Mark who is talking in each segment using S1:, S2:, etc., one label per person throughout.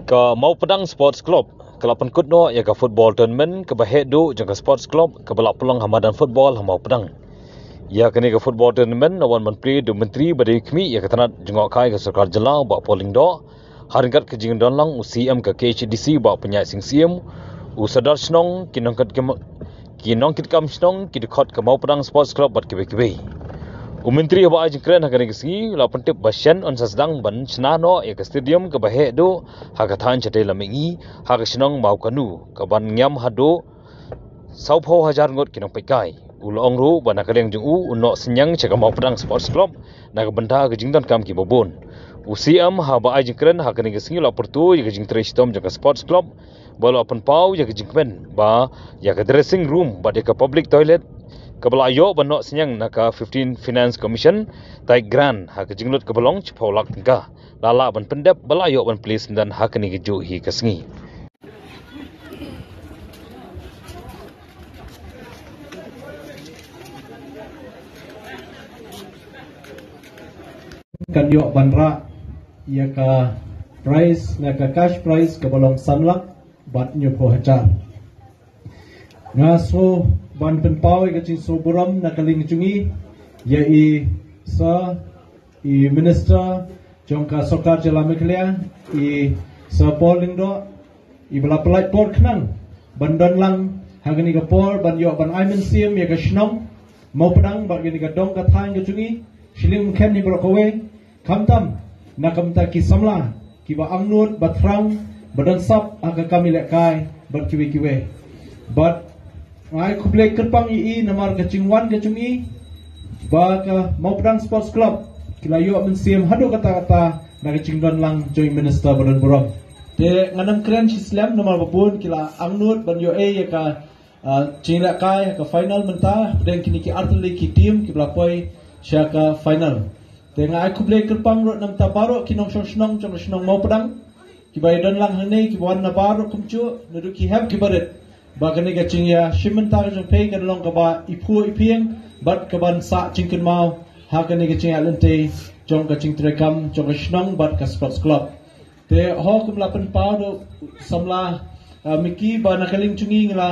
S1: Ka Mau Pedang Sports Club kelapan kutno ya ka football tournament ke bahedu jangka sports club ke balak pulang hamadan football Mau Pedang. Ya kini ke football tournament awan menteri do menteri badai kami ya ketanat jengok kai ke Sarkar Jelang ba polling do haringat ke jing don lang UCM ke KHDC ba penyai sing CM usadar snong kinong kit kam snong kidikot ke Mau Pedang Sports Club bat kebe-kebe. Menteri ba ajeng keren hakan ngi la pentip basyan on sasdang ban chnano ya ke stadium ke bahedu hakathan chatai lamengi hak snong mau kanu ke ban nyam hado saupho hajar ngot kinong pekai ulong ru bana kaleng jung unno senyang chaka Mau Pedang Sports Club na ke benda ke jingdan kam ki bobon UCM ha ba ajeng keren hakan ngi la pertu ya ke jing trestom jaka sports club balo apan pau ya ke jingmen ba ya ke dressing room ba de ke public toilet kabala ayo banok senyang naka 15 Finance Commission tai grant ha kejinglut kebalong cepolak tengka lala ban pendep bala ayo ban please dan hak ni keju hi kesngi
S2: kan yo banra ya ka prize na ka cash prize kebalong sanlak bat nyo po hajar ngaso ban penpau ke cing so buram na kaling jungi ya sa minister jongka Sarkar Jelang Meklia sa polling do bala pelai por knang bandon lang hagani ka por ban yo ban aimen sim ya ka shnong Mau Pedang ba gani ka dong ka thang ke jungi shilim khen ni bro kowe kamtam na kamta ki samla ki ba amnut batrang badan sap aga kami lekai bat kiwe but ai kublek kerpang namar kecingwan kecungi ba ka Mau Pedang Sports Club kilayo mensiam hadu kata-kata na kecingdon lang joint minister badan buruk te nganam keren Islam namar babun kila angnut ban yo ya ka cingla kai ka final menta dan kini ki artli ki team ki blapoi sya ka final te ngai kublek kerpang rot nam tabaro kinong snong snong Mau Pedang ki baydon lang hane ki wan na baro kumchu nudu ki have ki baret bagani ka cingya shimentar jong pei ka long ka ba ipu ipieng bat ka ban sa cingken mau hakani ka cingya lente jong ka cing trekam jong ka snong bat ka sports club te ho kum lapen pau do samla miki ba nakaling cungi ngila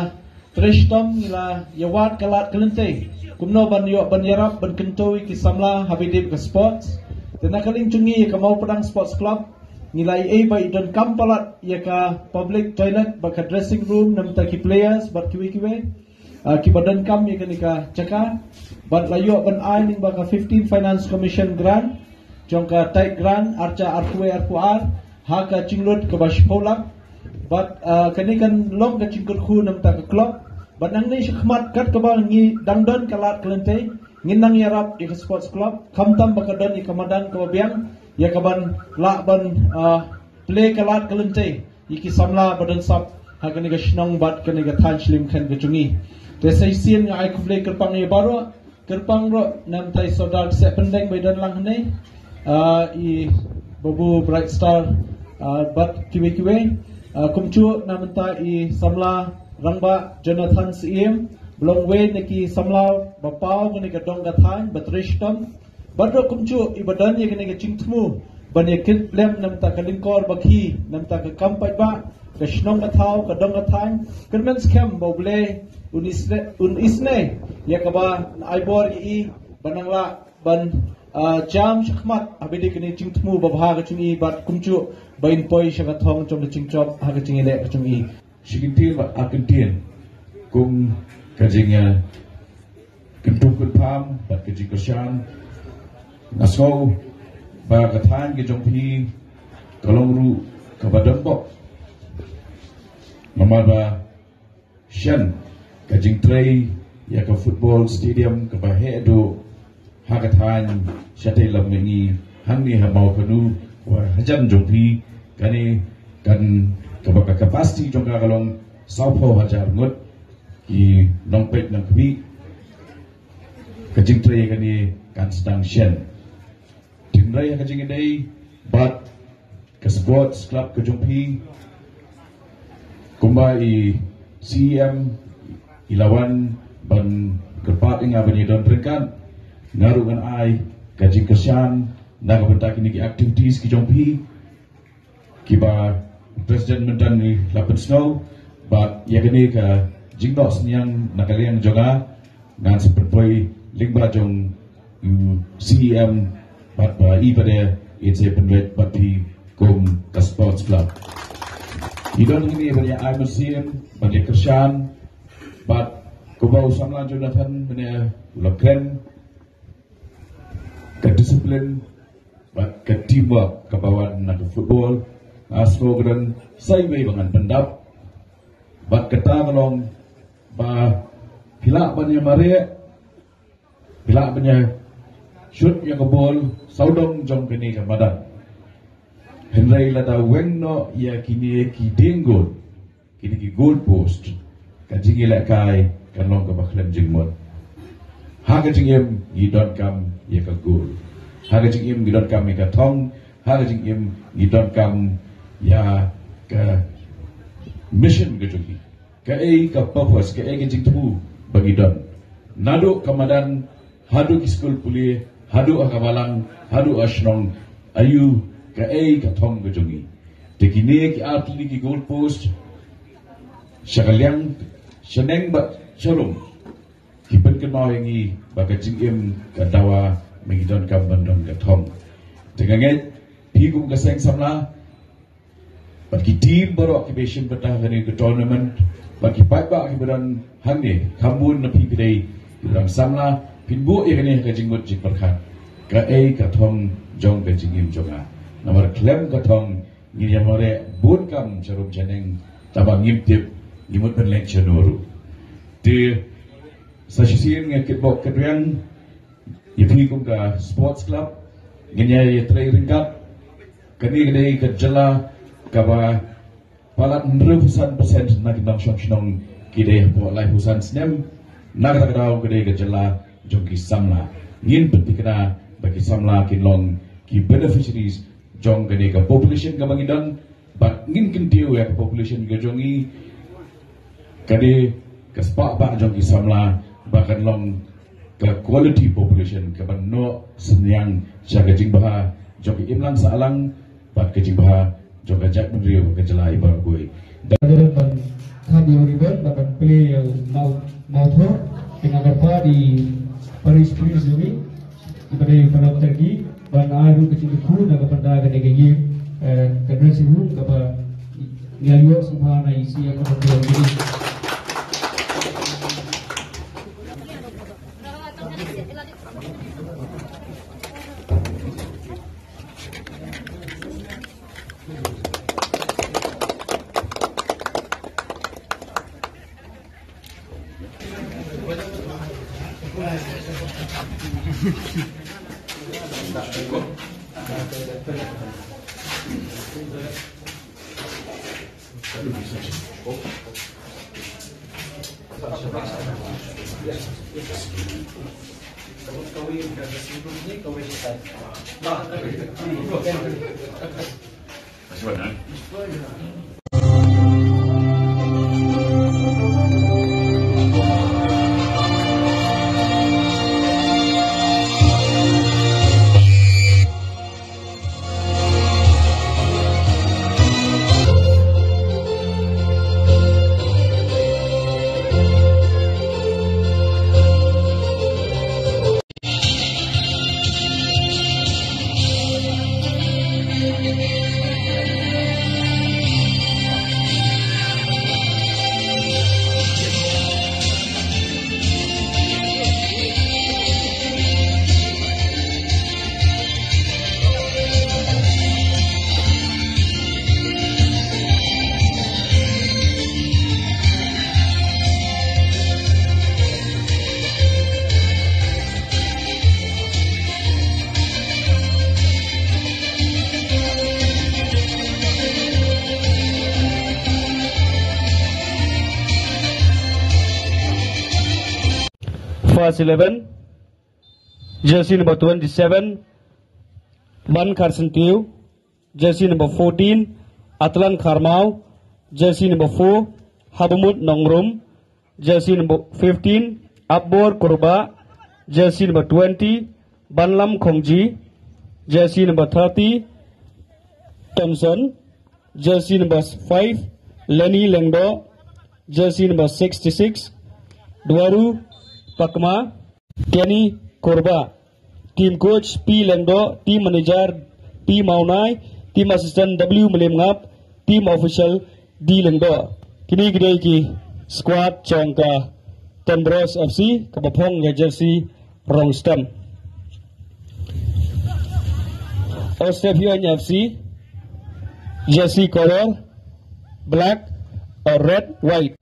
S2: trestom ngila yawat kalat kalente kumno ban yo ban yarap ban kentoi ki samla habidip ka sports te nakaling cungi ka Mau Pedang Sports Club nilai ba idon kampalat ya ka public toilet ba ka dressing room nam ta ki players bat kiwe ki badan kam ya ka caka bat layo ban ai ning ba ka 15 Finance Commission grant jong ka tight grant arca arkuwe arkuar ha ka cinglut ka bashpolak bat kani kan long ka cingkut khu nam ta ka club bat nang ni shkhmat kat ka ba ngi dangdon kalat klente nginang yarap di ka sports club kamtam ba ka don ka madan ka biang ya kaban la ban play kalat kalente iki samla badan sap hagani ga shnong bat kani ga than slim khan ga chungi te sai sien nga ai kuble kerpang ye baro kerpang ro nam tai sodar se pendeng bedan lang ne babu bright star bat kiwe kumchu nam ta samla rangba Jonathan CM belong we neki samla bapau kani ga dong ga than batrishtam badro kumchu ibadan ye kene chingthmu bane kit lem nam ta kalingkor bakhi nam ta kampai ba ka shnong ka thau ka dong ka thang kermens kem boble unisne ya ka ba aibor banangla ban jam shkhmat abide kene chingthmu babha ka chungi bat kumchu bain poi shaka thong chom chingchop ha ka chingile ka chungi
S3: shikintil ba akintin kum kajingya kentuk pam bat kajikoshan Nasko ba kathan ke jongpi kalongru kabadambo nomor ba shan kajing tray ya ka football stadium ka bahedo hakathan shatai lamengi hanni ha mau kanu wa hajan jongpi kani kan ka ba capacity jongka kalong saupo hajar ngut ki nongpet nang kbi kajing tray kani kan sedang shan Timray yang kajing ini bat ke sports club kejumpi kumba CM ilawan ban kerpat inga banyi don peringkat ngarugan ai kajing kesan naga bentak ini activities kejumpi kiba Presiden mentan ni lapan snow, but ya kini ke jingdok senyang nakaliang jonga dan seperti lingba jong CEM but ibadah it's a penwet tapi kum ke sports club. Idon ini banyak museum banyak kerjaan, but kubau samlan Jonathan banyak ulakren ke disiplin, but ke teamwork ke bawah nak football. Asmogan saya bangan pendap, bat kata melong, bah hilak banyak maria, hilak banyak shoot yang kebol, saudong jom kini kemadan. Henry lada wengno ya kini ki denggol, kini ki goal post, kajing ilak kai kanlong ke bakhlem jingmon. Haga jingim idon kam ya ke goal, haga jingim idon kam ya ke tong, haga jingim idon kam ya ke mission ke jogi ke purpose ke jing tu bagi don nadu kamadan hadu ki school puli hadu akabalang hadu asnong ayu ke thong ke jogi tekine ki arti ki goal post syakaliang seneng ba shalom kipen ke mau yangi baka jingim ke dawa mengidon kam bandong ke thong tenganget pigum ke seng samla bagi tim berok ke besin betah ke tournament bagi paiba ke berang hangne kamun na pipidai berang samla pinbu ikene ke jingmut jik berkat ke ke thong jong ke jingim jonga nomor klem ke thong ngin yamore bun kam charum janeng tabang ngimtip ngimut ben lek chanoru ti sasisin nge kitbok kedreng yipi kum ka sports club ngin ya trai ringkat kani gede ke jela kaba palat 100% nak nang syong kide po lai husan snem nak raw gede gejala jong ki samla ngin petikna bagi samla kinlong ki beneficiaries jong gede ka population ka bangidon but ngin kintiu ya population ka jongi kade ka spa ba jong ki samla bahkan long ka quality population ka banno senyang jaga jing bah jong ki imlang saalang bat ke jing bah juga jak mendriu ke jelai bar gue.
S4: Dan kami ribuan dapat play mau tho dengan apa di Paris ini daripada pada tergi ban adu kecil ku dapat pada gigi ke dressing room dapat nyayo semua na isi yang dapat ini. First 11, jersey number 27, Ban Karsentiu, jersey number 14, Atlan Karmau, jersey number 4, Habamut Nongrum, jersey number 15, Abbor Korba, jersey number 20, Banlam Kongji, jersey number 30, Thompson, jersey number 5 Lenny Lengdo, jersey number 66 Dwaru Pakma, Kenny Korba. Team coach P Lengdo, team manager P Maunai, team assistant W Melimngap, team official D Lengdo. Kini gede ki squad chongka Tendros FC kabapong ya jersey Rongstam. Ostepion FC jersey color black or red white.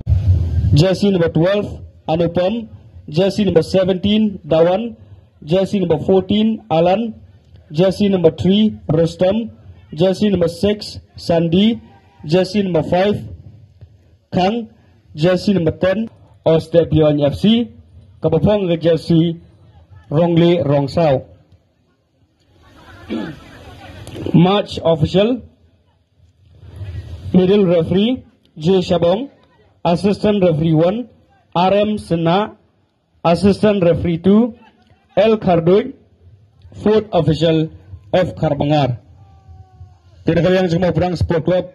S4: Jersey number 12 Anupam, jersey number 17 Dawan, jersey number 14 Alan, jersey number 3 Rustam, jersey number 6 Sandi, jersey number 5 Kang, jersey number 10 Ostepion FC kabapong ya jersey Rongli Rongsau. Match official middle referee J Shabong, assistant referee 1 RM Sena, assistant referee 2 L Khardoy, fourth official F Karbangar. Tidak kalian semua perang sport club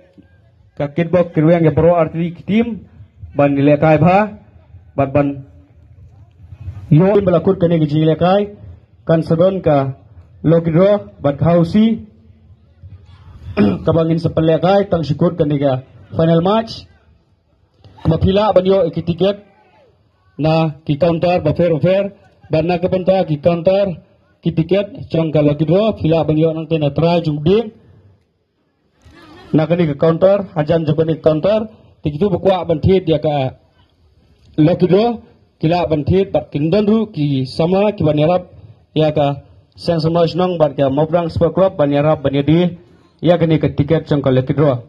S4: kakitbok kirwang ya pro artillery team ban nilekai bha ban yo melakut kene giji nilekai kan sedon ka logidro bat hausi kabangin sepelekai tang syukur kaniga final match mapila banyo ikitiket na ki counter ba fair banna ke benta ki counter ki tiket chong ka logidro pila banyo nang tena try jungding na kani ke counter hajan jabani counter tikitu bakwa banthit dia ka logidro kila banthit bat kindon ru ki sama ki banirap ya ka sang sama snong bat ka mobrang sport club banirap banyadi ya kini ke tiket chong lucky draw.